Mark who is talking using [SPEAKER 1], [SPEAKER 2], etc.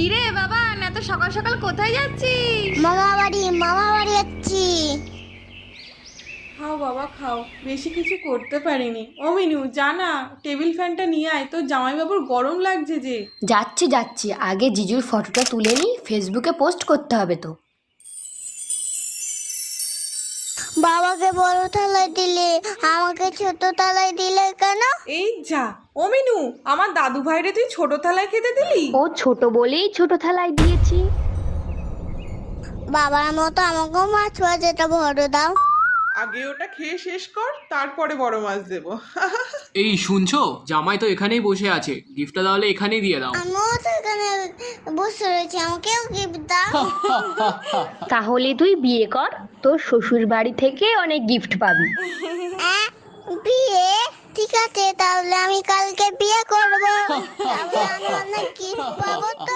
[SPEAKER 1] কিরে বাবা, এত সকাল সকাল কোথায় যাচ্ছিস?
[SPEAKER 2] মামা বাড়ি যাচ্ছি।
[SPEAKER 3] খাও বাবা খাও, বেশি কিছু করতে পারিনি। ও মিনু, জানা টেবিল ফ্যানটা নিয়ে আয়, তোর জামাইবাবুর গরম লাগছে যে।
[SPEAKER 4] যাচ্ছি আগে জিজুর ফটোটা তুলে নি, ফেসবুকে পোস্ট করতে হবে তো।
[SPEAKER 2] বাবাকে বড় থালায় দিলে, আমাকে ছোট থালায় দিলে কেন?
[SPEAKER 3] এই যা, ও মিনু, আমার দাদু ভাইরে তুই ছোট থালায় খেতে দিলি?
[SPEAKER 4] ও ছোট বলেই ছোট থালায় দিয়েছি।
[SPEAKER 2] বাবার মতো আমাকেও মাছ ভাজাটা বড় দাও।
[SPEAKER 3] আগে ওটা খেয়ে শেষ কর, তারপরে বড় মাছ দেবো।
[SPEAKER 5] এই শুনছো, জামাই তো এখানেই বসে আছে, গিফটটা তাহলে এখানেই দিয়ে দাও।
[SPEAKER 2] আমিও তো এখানে বসে রয়েছি, আমাকেও গিফট দাও।
[SPEAKER 4] তাহলে তুই বিয়ে কর, তোর শ্বশুর বাড়ি থেকে অনেক গিফট পাবি।
[SPEAKER 2] বিয়ে? ঠিক আছে, তাহলে আমি কালকে বিয়ে করবো। তাহলে আমি অনেক গিফট পাবো তো।